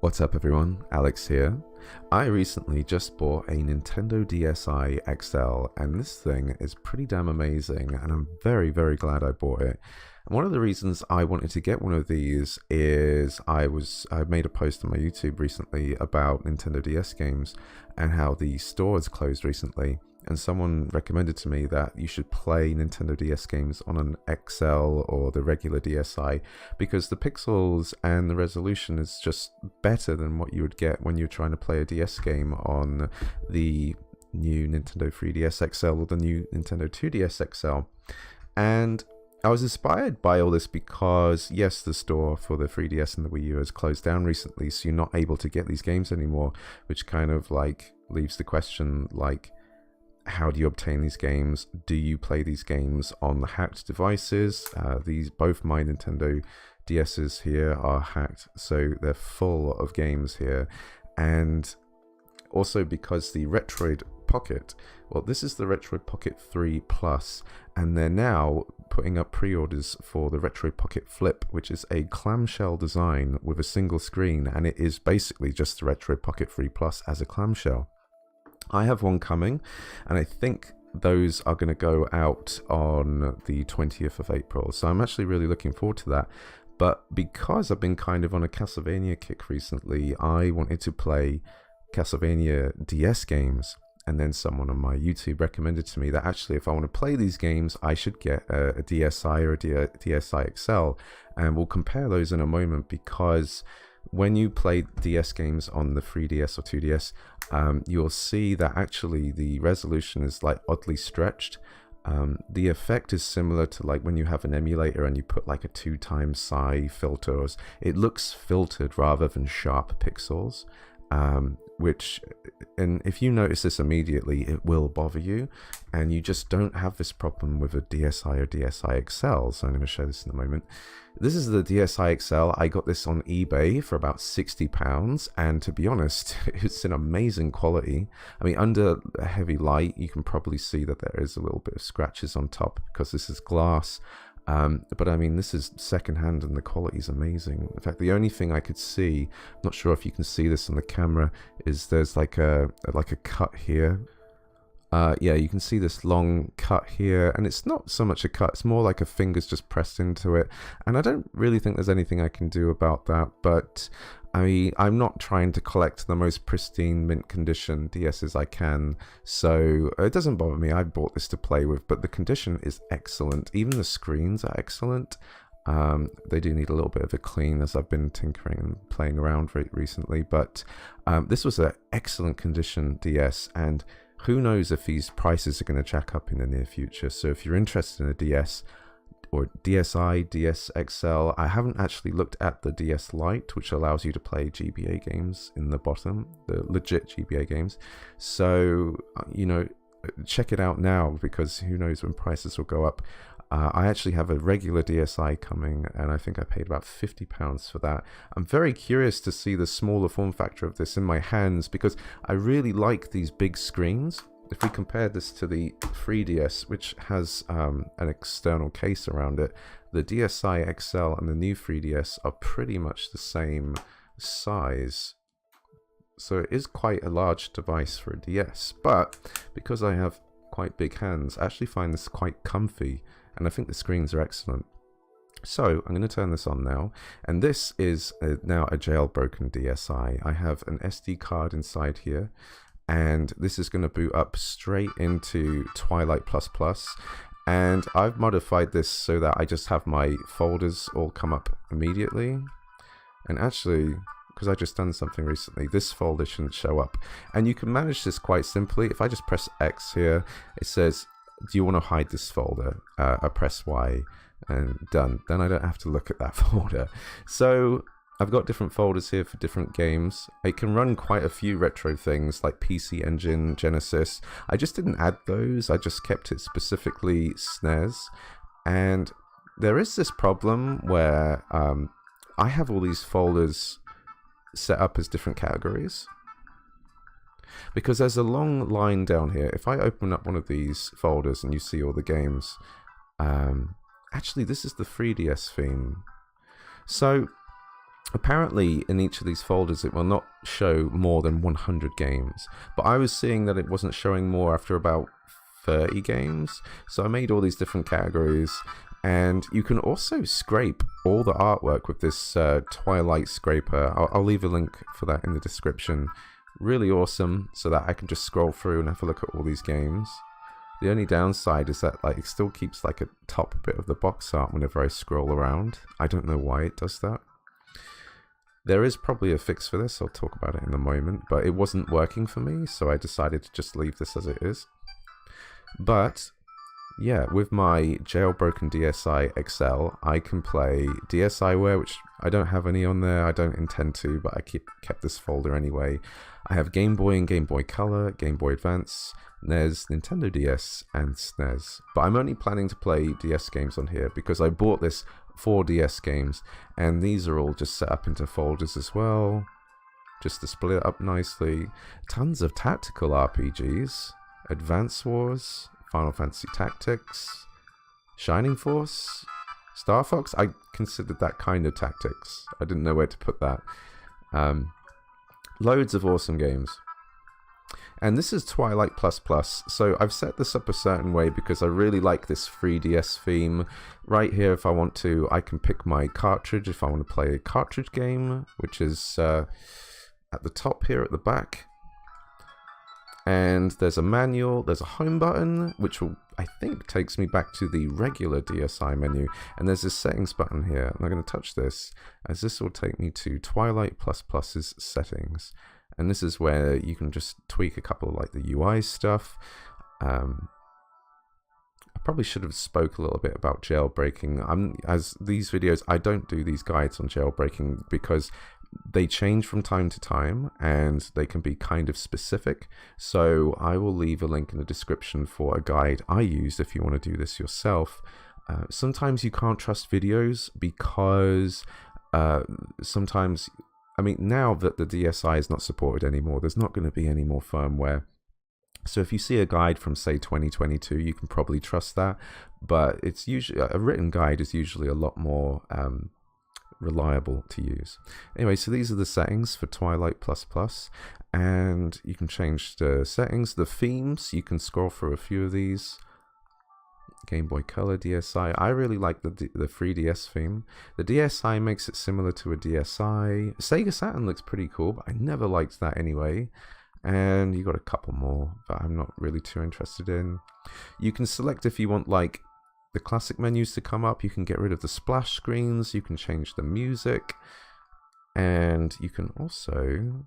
What's up everyone, Alex here. I recently just bought a Nintendo DSi XL and this thing is pretty damn amazing and I'm very glad I bought it. And one of the reasons I wanted to get one of these is I made a post on my YouTube recently about Nintendo DS games and how the store has closed recently. And someone recommended to me that you should play Nintendo DS games on an XL or the regular DSi because the pixels and the resolution is just better than what you would get when you're trying to play a DS game on the new Nintendo 3DS XL or the new Nintendo 2DS XL. And I was inspired by all this because, yes, the store for the 3DS and the Wii U has closed down recently, so you're not able to get these games anymore, which kind of like leaves the question like, how do you obtain these games? Do you play these games on the hacked devices? Both my Nintendo DS's here are hacked, so they're full of games here. And also because the Retroid Pocket, well, this is the Retroid Pocket 3 Plus, and they're now putting up pre-orders for the Retroid Pocket Flip, which is a clamshell design with a single screen, and it is basically just the Retroid Pocket 3 Plus as a clamshell. I have one coming, and I think those are going to go out on the 20th of April, so I'm actually really looking forward to that. But because I've been kind of on a Castlevania kick recently, I wanted to play Castlevania DS games, and then someone on my YouTube recommended to me that actually if I want to play these games, I should get a DSi or a DSi XL, and we'll compare those in a moment because when you play DS games on the 3DS or 2DS, you'll see that actually the resolution is like oddly stretched. The effect is similar to like when you have an emulator and you put like a 2x psi filters. It looks filtered rather than sharp pixels, and if you notice this immediately, it will bother you, and you just don't have this problem with a DSi or DSi XL. So I'm going to show this in a moment. This is the DSi XL. I got this on eBay for about £60, and to be honest, it's an amazing quality. I mean, under a heavy light, you can probably see that there is a little bit of scratches on top because this is glass. But I mean, this is secondhand and the quality is amazing. In fact, the only thing I could see, I'm not sure if you can see this on the camera, is there's like a cut here. Yeah, you can see this long cut here, and it's not so much a cut, it's more like a finger's just pressed into it. And I don't really think there's anything I can do about that, but I'm not trying to collect the most pristine mint condition DSs I can, so it doesn't bother me. I bought this to play with, but the condition is excellent. Even the screens are excellent. They do need a little bit of a clean as I've been tinkering and playing around recently, but this was an excellent condition DS, and who knows if these prices are going to jack up in the near future. So if you're interested in a DS, or DSi XL. I haven't actually looked at the DSiLight, which allows you to play GBA games in the bottom, the legit GBA games. So, you know, check it out now because who knows when prices will go up. I actually have a regular DSi coming, and I think I paid about £50 for that. I'm very curious to see the smaller form factor of this in my hands because I really like these big screens. If we compare this to the 3DS, which has an external case around it, the DSi XL and the new 3DS are pretty much the same size. So it is quite a large device for a DS, but because I have quite big hands, I actually find this quite comfy, and I think the screens are excellent. So I'm going to turn this on now, and this is now a jailbroken DSi. I have an SD card inside here, and this is going to boot up straight into TWiLight++, and I've modified this so that I just have my folders all come up immediately. And actually, because I just done something recently, this folder shouldn't show up, and you can manage this quite simply. If I just press X here, it says, do you want to hide this folder? I press Y and done. Then I don't have to look at that folder. So I've got different folders here for different games. It can run quite a few retro things like PC Engine, Genesis. I just didn't add those. I just kept it specifically SNES. And there is this problem where I have all these folders set up as different categories. Because there's a long line down here. If I open up one of these folders and you see all the games, actually this is the 3DS theme. So apparently in each of these folders it will not show more than 100 games, but I was seeing that it wasn't showing more after about 30 games, so I made all these different categories. And you can also scrape all the artwork with this TWiLight scraper. I'll leave a link for that in the description. Really awesome, so that I can just scroll through and have a look at all these games. The only downside is that like it still keeps like a top bit of the box art whenever I scroll around. I don't know why it does that. There is probably a fix for this, I'll talk about it in a moment, but it wasn't working for me, so I decided to just leave this as it is. But yeah, with my jailbroken DSi XL, I can play DSiWare, which I don't have any on there, I don't intend to, but I kept this folder anyway. I have Game Boy and Game Boy Color, Game Boy Advance, NES, Nintendo DS, and SNES. But I'm only planning to play DS games on here because I bought this for DS games, and these are all just set up into folders as well, just to split it up nicely. Tons of tactical RPGs, Advance Wars, Final Fantasy Tactics, Shining Force, Star Fox. I considered that kind of tactics. I didn't know where to put that. Loads of awesome games. And this is TWiLight++, so I've set this up a certain way because I really like this 3DS theme. Right here, if I want to, I can pick my cartridge if I want to play a cartridge game, which is at the top here at the back. And there's a manual, there's a home button, which will, I think, takes me back to the regular DSi menu. And there's this settings button here, and I'm going to touch this, as this will take me to TWiLight++'s settings. And this is where you can just tweak a couple of like the UI stuff. I probably should have spoke a little bit about jailbreaking. As these videos, I don't do these guides on jailbreaking because they change from time to time and they can be kind of specific. So I will leave a link in the description for a guide I used if you want to do this yourself. Sometimes you can't trust videos because sometimes, I mean, now that the DSi is not supported anymore, there's not going to be any more firmware. So if you see a guide from, say, 2022, you can probably trust that. But it's usually, a written guide is usually a lot more reliable to use. Anyway, so these are the settings for TWiLight++, and you can change the settings. The themes, you can scroll through a few of these. Game Boy Color, DSi. I really like the 3DS theme. The DSi makes it similar to a DSi. Sega Saturn looks pretty cool, but I never liked that anyway. And you got a couple more, but I'm not really too interested in. You can select if you want like the classic menus to come up. You can get rid of the splash screens. You can change the music, and you can also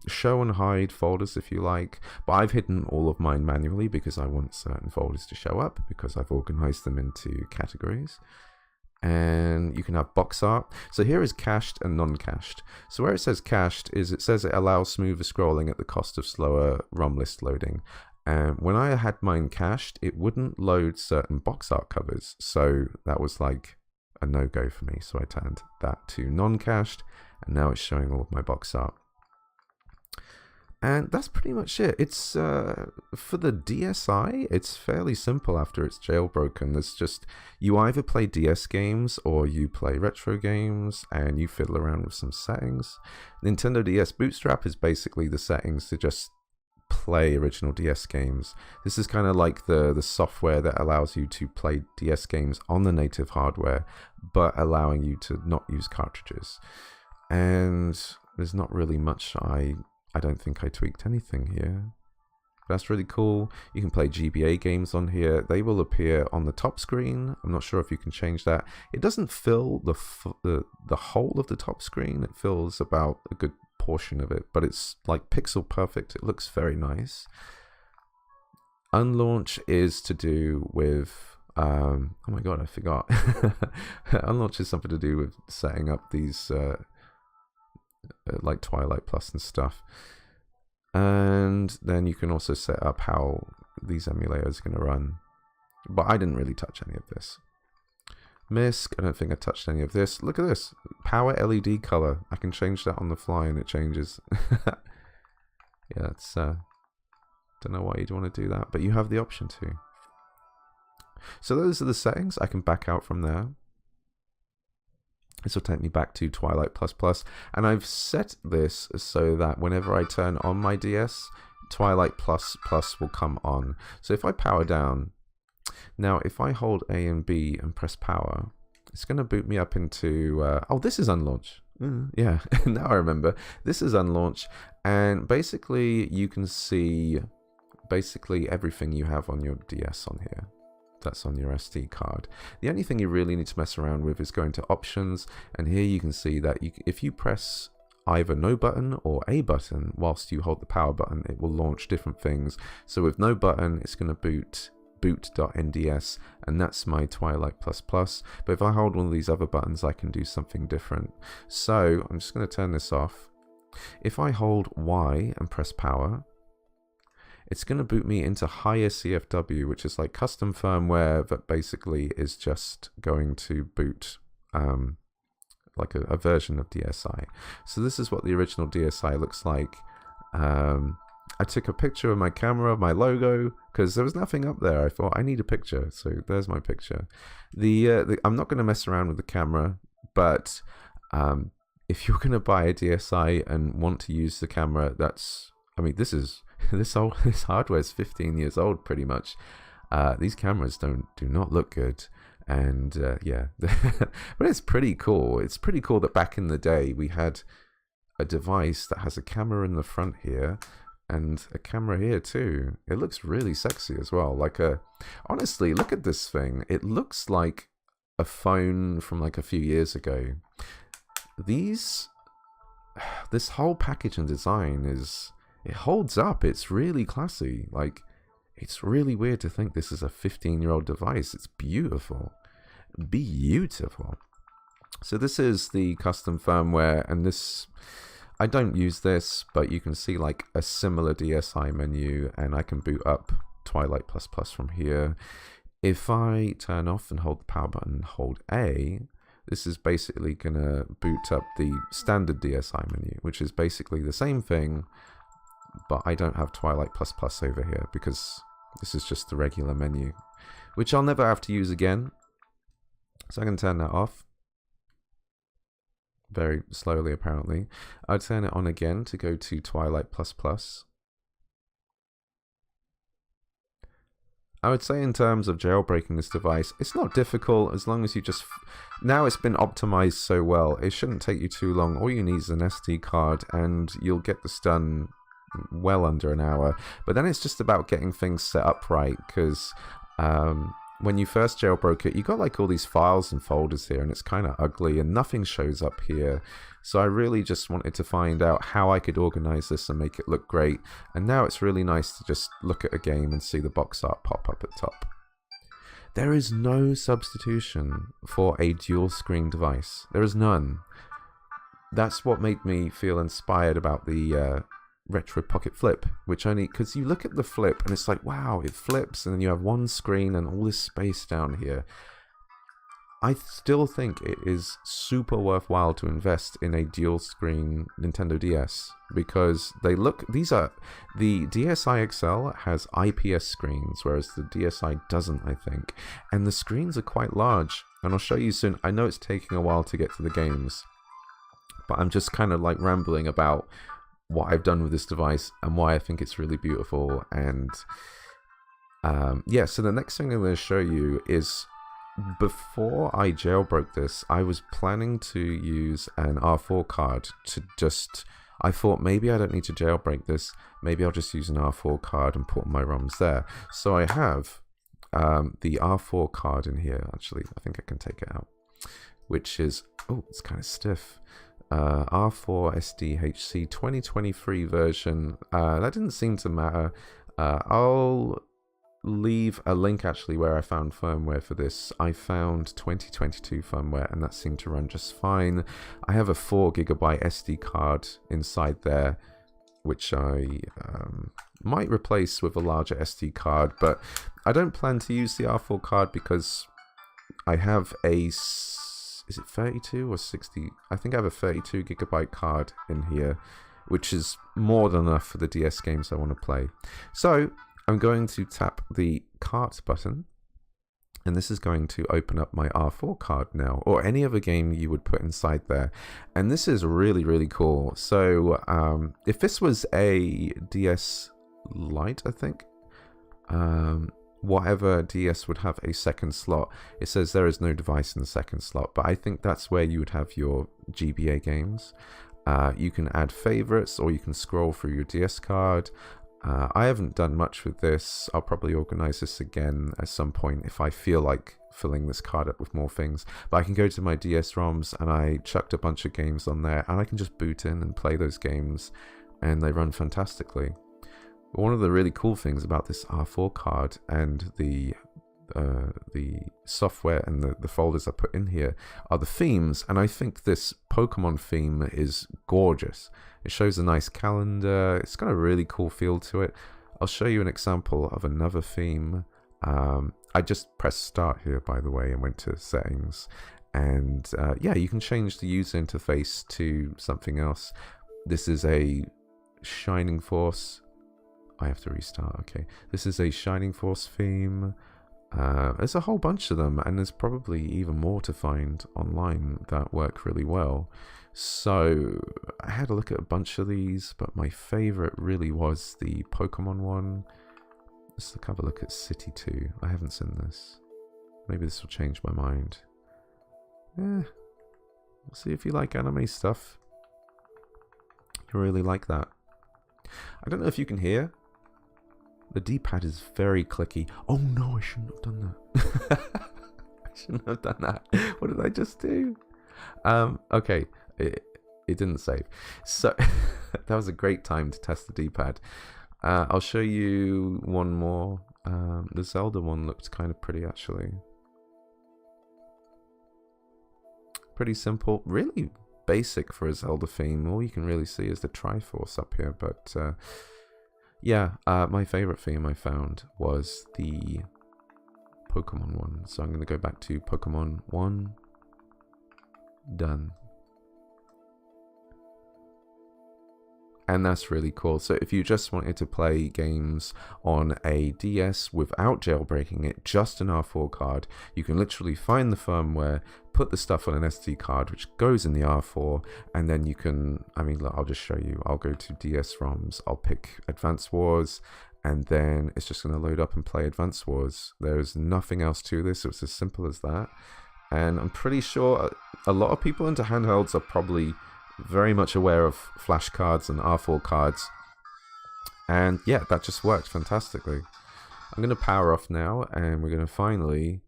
show and hide folders if you like, but I've hidden all of mine manually because I want certain folders to show up because I've organized them into categories. And you can have box art. So here is cached and non-cached. So where it says cached is it says it allows smoother scrolling at the cost of slower ROM list loading. And when I had mine cached, it wouldn't load certain box art covers, so that was like a no-go for me. So I turned that to non-cached, and now it's showing all of my box art. And that's pretty much it. It's for the DSi, it's fairly simple after it's jailbroken. There's just, you either play DS games or you play retro games and you fiddle around with some settings. Nintendo DS Bootstrap is basically the settings to just play original DS games. This is kind of like the software that allows you to play DS games on the native hardware, but allowing you to not use cartridges. And there's not really much I don't think I tweaked anything here. That's really cool. You can play GBA games on here. They will appear on the top screen. I'm not sure if you can change that. It doesn't fill the whole of the top screen. It fills about a good portion of it, but it's like pixel perfect. It looks very nice. Unlaunch is to do with oh my god, I forgot. Unlaunch is something to do with setting up these like TWiLight Plus and stuff, and then you can also set up how these emulators are going to run, but I didn't really touch any of this. MISC, I don't think I touched any of this. Look at this, power LED color. I can change that on the fly and it changes. Yeah, it's don't know why you'd want to do that, but you have the option to. So those are the settings. I can back out from there. This will take me back to TWiLight++, and I've set this so that whenever I turn on my DS, TWiLight++ will come on. So if I power down, now if I hold A and B and press power, it's going to boot me up into, oh, this is Unlaunch. Yeah, now I remember. This is Unlaunch, and basically you can see basically everything you have on your DS on here. That's on your SD card. The only thing you really need to mess around with is going to options, and here you can see that if you press either no button or a button whilst you hold the power button, it will launch different things. So with no button, it's going to boot.nds, and that's my TWiLight++. But if I hold one of these other buttons, I can do something different. So I'm just going to turn this off. If I hold Y and press power, it's going to boot me into hiyaCFW, which is like custom firmware that basically is just going to boot like a version of DSi. So this is what the original DSi looks like. I took a picture of my camera, my logo, because there was nothing up there. I thought I need a picture, so there's my picture. I'm not going to mess around with the camera, but if you're going to buy a DSi and want to use the camera, I mean, this hardware is 15 years old, pretty much. These cameras do not look good, and yeah, but it's pretty cool. It's pretty cool that back in the day we had a device that has a camera in the front here and a camera here too. It looks really sexy as well. Honestly, look at this thing. It looks like a phone from like a few years ago. This whole package and design it holds up. It's really classy. Like, it's really weird to think this is a 15-year-old device. It's beautiful. Beautiful. So this is the custom firmware, and this, I don't use this, but you can see like a similar DSi menu, and I can boot up TWiLight++ from here. If I turn off and hold the power button and hold A, this is basically going to boot up the standard DSi menu, which is basically the same thing, but I don't have TWiLight++ over here because this is just the regular menu, which I'll never have to use again. So I can turn that off. Very slowly, apparently. I'll turn it on again to go to TWiLight++. I would say in terms of jailbreaking this device, it's not difficult as long as you just... Now it's been optimized so well, it shouldn't take you too long. All you need is an SD card and you'll get this done well under an hour. But then it's just about getting things set up right, because when you first jailbroke it, you got like all these files and folders here, and it's kind of ugly and nothing shows up here. So I really just wanted to find out how I could organize this and make it look great. And now it's really nice to just look at a game and see the box art pop up at top. There is no substitution for a dual screen device. There is none. That's what made me feel inspired about the Retroid Pocket Flip, which only, because you look at the Flip and it's like, wow, it flips, and then you have one screen and all this space down here. I still think it is super worthwhile to invest in a dual screen Nintendo DS, because the DSi XL has IPS screens, whereas the DSi doesn't, I think, and the screens are quite large, and I'll show you soon. I know it's taking a while to get to the games, but I'm just kind of like rambling about what I've done with this device and why I think it's really beautiful. And yeah, so the next thing I'm going to show you is, before I jailbroke this, I was planning to use an R4 card to just... I thought maybe I don't need to jailbreak this, maybe I'll just use an R4 card and put my ROMs there. So I have the R4 card in here. Actually, I think I can take it out, which is... oh, it's kind of stiff. R4 SDHC 2023 version. That didn't seem to matter. I'll leave a link actually where I found firmware for this. I found 2022 firmware, and that seemed to run just fine. I have a 4GB SD card inside there, which I might replace with a larger SD card, but I don't plan to use the R4 card because I have a... is it 32 or 60? I think I have a 32GB card in here, which is more than enough for the DS games I want to play. So I'm going to tap the cart button, And this is going to open up my R4 card now, or any other game you would put inside there. And this is really, really cool. So if this was a DSiLight, I think, whatever DS would have a second slot, it says there is no device in the second slot, but I think that's where you would have your GBA games. You can add favorites, or you can scroll through your DS card. I haven't done much with this. I'll probably organize this again at some point if I feel like filling this card up with more things. But I can go to my DS ROMs, and I chucked a bunch of games on there, and I can just boot in and play those games, and they run fantastically. One of the really cool things about this R4 card and the software and the folders I put in here are the themes, and I think this Pokemon theme is gorgeous. It shows a nice calendar. It's got a really cool feel to it. I'll show you an example of another theme. I just pressed start here, by the way, and went to settings, and yeah, you can change the user interface to something else. This is a Shining Force. I have to restart. Okay, this is a Shining Force theme. There's a whole bunch of them, and there's probably even more to find online that work really well. So I had a look at a bunch of these, but my favorite really was the Pokemon one. Let's have a look at City 2. I haven't seen this. Maybe this will change my mind. We'll see if you like anime stuff. You really like that. I don't know if you can hear. The D-pad is very clicky. Oh no, I shouldn't have done that. I shouldn't have done that. What did I just do? Okay, it didn't save. So that was a great time to test the D-pad. I'll show you one more. The Zelda one looked kind of pretty, actually. Pretty simple. Really basic for a Zelda theme. All you can really see is the Triforce up here, but yeah, my favorite theme I found was the Pokemon one. So I'm going to go back to Pokemon 1. Done. And that's really cool. So if you just wanted to play games on a DS without jailbreaking it, just an R4 card, you can literally find the firmware, put the stuff on an SD card, which goes in the R4, and then you can, I mean, look, I'll just show you. I'll go to DS ROMs, I'll pick Advance Wars, and then it's just going to load up and play Advance Wars. There's nothing else to this. It's as simple as that. And I'm pretty sure a lot of people into handhelds are probably very much aware of flash cards and R4 cards, and yeah, that just worked fantastically. I'm going to power off now, and we're going to finally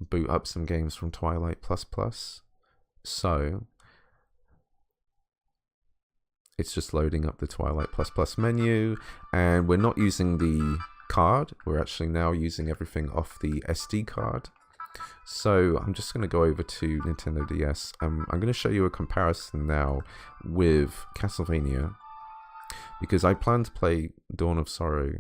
boot up some games from TWiLight++. So it's just loading up the TWiLight++ menu, and we're not using the card, we're actually now using everything off the SD card. So I'm just going to go over to Nintendo DS. I'm going to show you a comparison now with Castlevania, because I plan to play Dawn of Sorrow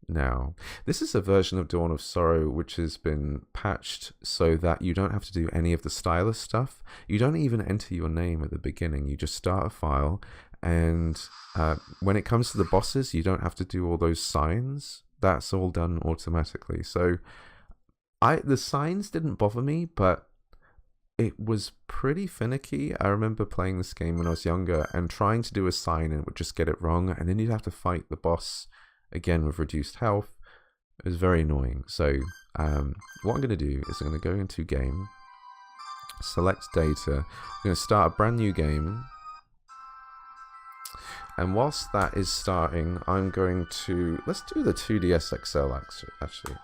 now. This is a version of Dawn of Sorrow which has been patched so that you don't have to do any of the stylus stuff. You don't even enter your name at the beginning. You just start a file, and when it comes to the bosses, you don't have to do all those signs. That's all done automatically. So the signs didn't bother me, but it was pretty finicky. I remember playing this game when I was younger and trying to do a sign, and it would just get it wrong, and then you'd have to fight the boss again with reduced health. It was very annoying. So what I'm going to do is I'm going to go into game, select data, I'm going to start a brand new game, and whilst that is starting, I'm going to, let's do the 2DS XL actually.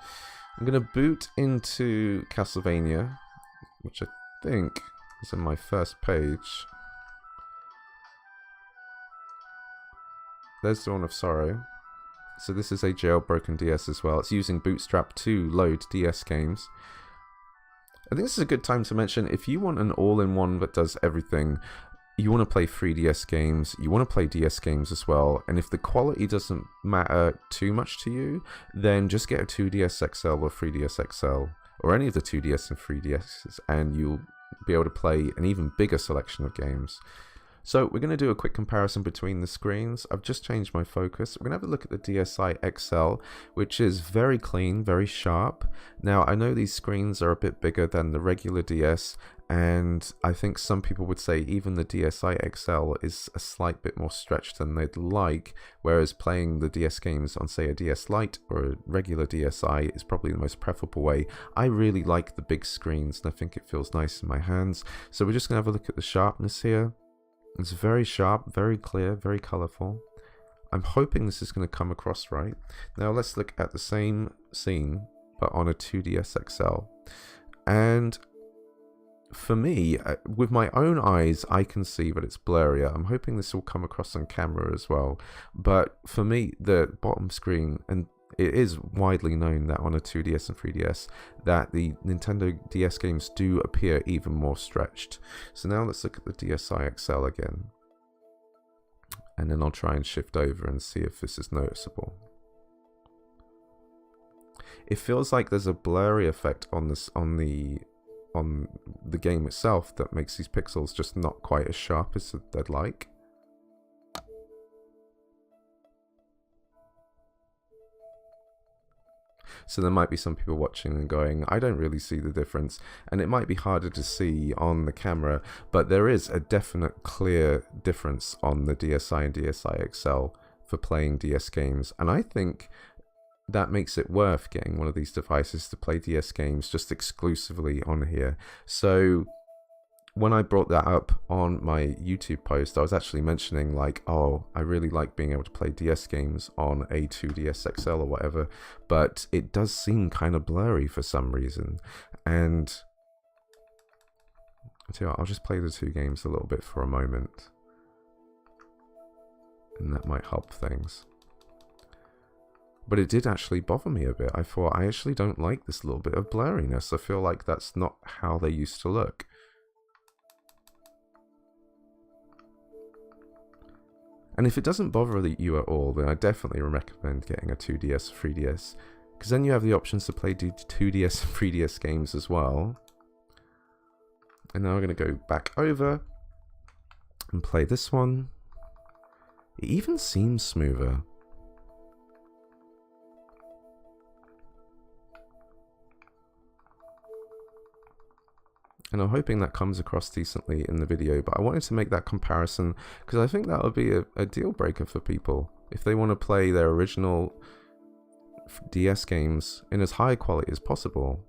I'm going to boot into Castlevania, which I think is on my first page. There's Dawn of Sorrow. So this is a jailbroken DS as well. It's using Bootstrap to load DS games. I think this is a good time to mention, if you want an all-in-one that does everything, you want to play 3DS games, you want to play DS games as well, and if the quality doesn't matter too much to you, then just get a 2DS XL or 3DS XL, or any of the 2DS and 3DSs, and you'll be able to play an even bigger selection of games. So we're going to do a quick comparison between the screens. I've just changed my focus. We're going to have a look at the DSi XL, which is very clean, very sharp. Now, I know these screens are a bit bigger than the regular DS, and I think some people would say even the DSi XL is a slight bit more stretched than they'd like, whereas playing the DS games on, say, a DS Lite or a regular DSi is probably the most preferable way. I really like the big screens, and I think it feels nice in my hands. So we're just going to have a look at the sharpness here. It's very sharp, very clear, very colorful. I'm hoping this is going to come across right. Now let's look at the same scene, but on a 2DS XL. And for me, with my own eyes, I can see that it's blurrier. I'm hoping this will come across on camera as well. But for me, the bottom screen, and it is widely known that on a 2DS and 3DS that the Nintendo DS games do appear even more stretched. So now let's look at the DSi XL again. And then I'll try and shift over and see if this is noticeable. It feels like there's a blurry effect on this on the game itself that makes these pixels just not quite as sharp as they'd like. So there might be some people watching and going, I don't really see the difference, and it might be harder to see on the camera, but there is a definite clear difference on the DSi and DSi XL for playing DS games, and I think that makes it worth getting one of these devices to play DS games just exclusively on here. So when I brought that up on my YouTube post, I was actually mentioning like, oh, I really like being able to play DS games on a 2DS XL or whatever, but it does seem kind of blurry for some reason. And I'll tell you what, I'll just play the two games a little bit for a moment, and that might help things. But it did actually bother me a bit. I thought, I actually don't like this little bit of blurriness. I feel like that's not how they used to look. And if it doesn't bother you at all, then I definitely recommend getting a 2DS or 3DS, because then you have the options to play 2DS and 3DS games as well. And now we're going to go back over and play this one. It even seems smoother. And I'm hoping that comes across decently in the video, but I wanted to make that comparison because I think that would be a deal breaker for people if they want to play their original DS games in as high quality as possible.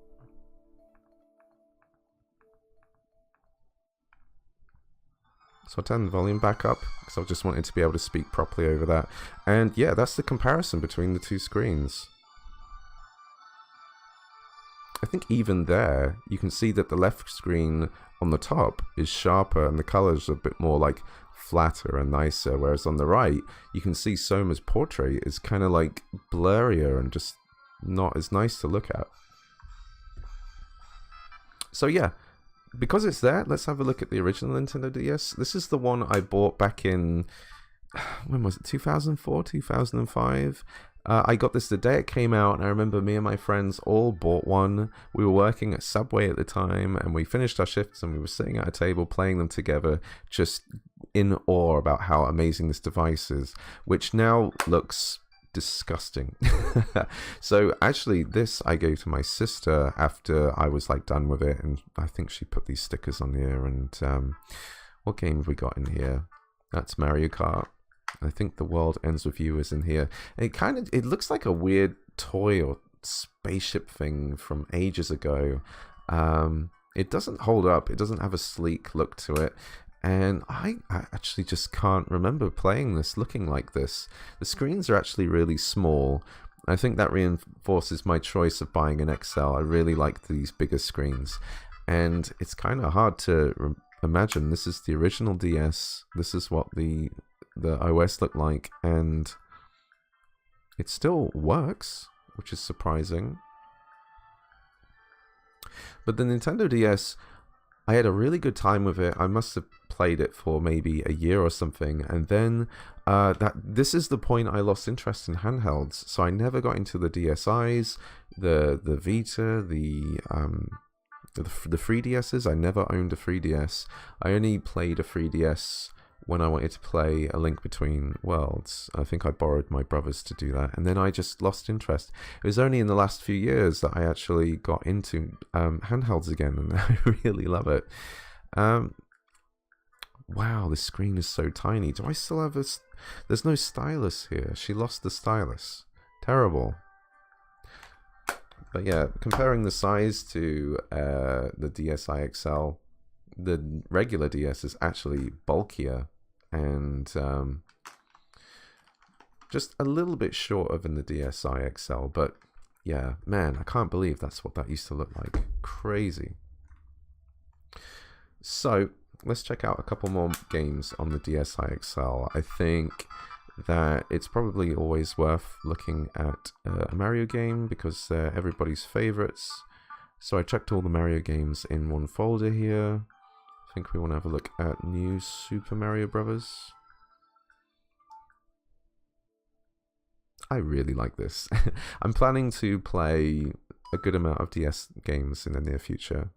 So I'll turn the volume back up because I just wanted to be able to speak properly over that. And yeah, that's the comparison between the two screens. I think even there, you can see that the left screen on the top is sharper and the colors are a bit more like flatter and nicer, whereas on the right, you can see Soma's portrait is kind of like blurrier and just not as nice to look at. So yeah, because it's there, let's have a look at the original Nintendo DS. This is the one I bought back in, when was it, 2004, 2005? I got this the day it came out, and I remember me and my friends all bought one. We were working at Subway at the time, and we finished our shifts, and we were sitting at a table playing them together, just in awe about how amazing this device is, which now looks disgusting. So actually, this I gave to my sister after I was like done with it, and I think she put these stickers on here. And what game have we got in here? That's Mario Kart. I think The World Ends With You is in here. And it looks like a weird toy or spaceship thing from ages ago. It doesn't hold up. It doesn't have a sleek look to it. And I actually just can't remember playing this looking like this. The screens are actually really small. I think that reinforces my choice of buying an XL. I really like these bigger screens. And it's kind of hard to imagine. This is the original DS. This is what the OS looked like, and it still works, which is surprising. But the Nintendo DS, I had a really good time with it. I must have played it for maybe a year or something, and then this is the point I lost interest in handhelds. So I never got into the DSi's, the Vita, the 3DSs. I never owned a 3DS. I only played a 3DS when I wanted to play A Link Between Worlds. I think I borrowed my brother's to do that, and then I just lost interest. It was only in the last few years that I actually got into handhelds again, and I really love it. Wow, this screen is so tiny. Do I still have this? There's no stylus here. She lost the stylus. Terrible. But yeah, comparing the size to the DSi XL, the regular DS is actually bulkier and just a little bit shorter than the DSi XL. But yeah, man, I can't believe that's what that used to look like. Crazy. So let's check out a couple more games on the DSi XL. I think that it's probably always worth looking at a Mario game because they're everybody's favorites. So I checked all the Mario games in one folder here. I think we want to have a look at New Super Mario Brothers. I really like this. I'm planning to play a good amount of DS games in the near future.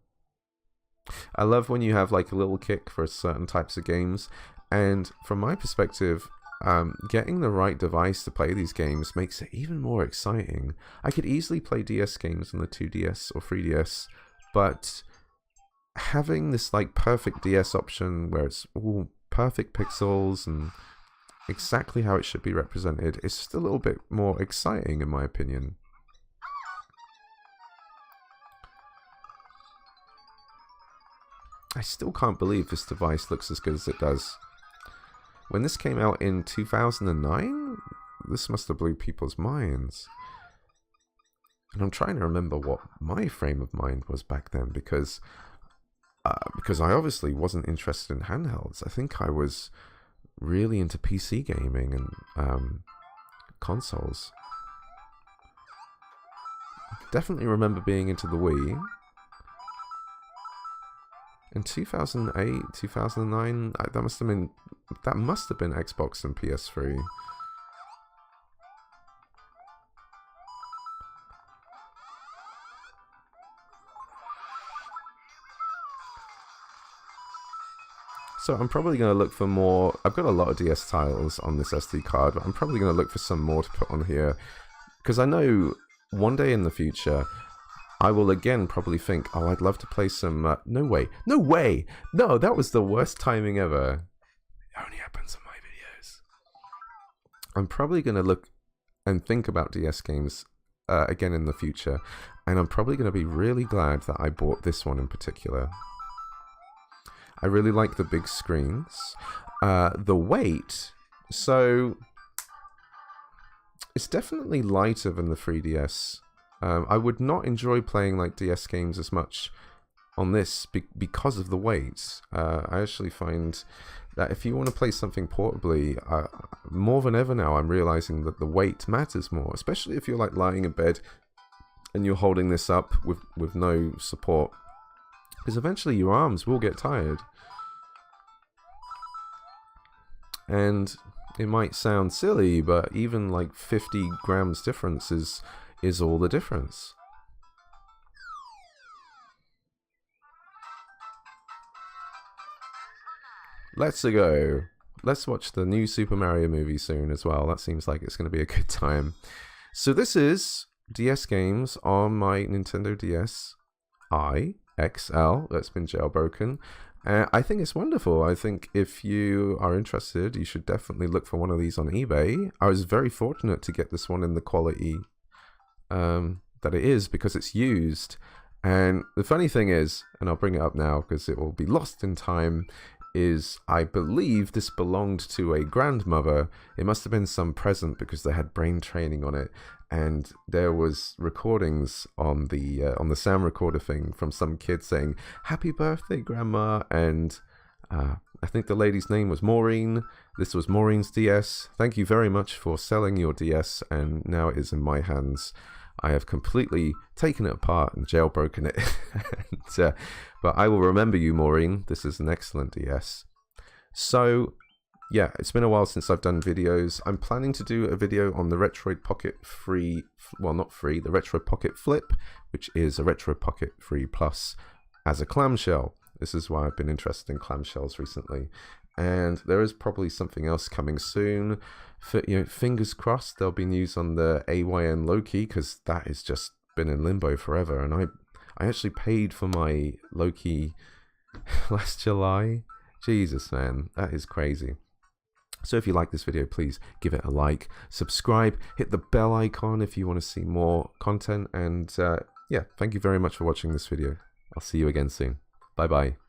I love when you have like a little kick for certain types of games, and from my perspective, getting the right device to play these games makes it even more exciting. I could easily play DS games on the 2DS or 3DS, but having this like perfect DS option where it's all perfect pixels and exactly how it should be represented is just a little bit more exciting in my opinion. I still can't believe this device looks as good as it does. When this came out in 2009, this must have blew people's minds. And I'm trying to remember what my frame of mind was back then, because I obviously wasn't interested in handhelds. I think I was really into PC gaming and consoles. Definitely remember being into the Wii. In 2008, 2009, that must have been Xbox and PS3. So I'm probably going to look for more. I've got a lot of DS titles on this SD card, but I'm probably going to look for some more to put on here, because I know one day in the future I will again probably think, oh, I'd love to play some... no way. No way! No, that was the worst timing ever. It only happens in my videos. I'm probably going to look and think about DS games again in the future. And I'm probably going to be really glad that I bought this one in particular. I really like the big screens. The weight... So... It's definitely lighter than the 3DS. I would not enjoy playing like DS games as much on this because of the weight. I actually find that if you want to play something portably, more than ever now I'm realizing that the weight matters more, especially if you're like lying in bed and you're holding this up with no support, because eventually your arms will get tired. And it might sound silly, but even like 50 grams difference is all the difference. Let's go. Let's watch the new Super Mario movie soon as well. That seems like it's going to be a good time. So this is DS games on my Nintendo DSi XL that's been jailbroken. I think it's wonderful. I think if you are interested, you should definitely look for one of these on eBay. I was very fortunate to get this one in the quality that it is, because it's used. And the funny thing is, and I'll bring it up now because it will be lost in time, is I believe this belonged to a grandmother. It must have been some present because they had brain training on it, and there was recordings on the sound recorder thing from some kid saying "Happy birthday, Grandma," and I think the lady's name was Maureen. This was Maureen's DS. Thank you very much for selling your DS, and now it is in my hands. I have completely taken it apart and jailbroken it. And, but I will remember you, Maureen. This is an excellent DS. So, yeah, it's been a while since I've done videos. I'm planning to do a video on the Retroid Pocket Free, well, not free, the Retroid Pocket Flip, which is a Retroid Pocket Free Plus as a clamshell. This is why I've been interested in clamshells recently. and there is probably something else coming soon. Fingers crossed there'll be news on the AYN Loki, because that has just been in limbo forever, and I actually paid for my Loki last July. Jesus, man, that is crazy. So if you like this video, please give it a like, subscribe, hit the bell icon if you want to see more content, and yeah, thank you very much for watching this video. I'll see you again soon. Bye bye.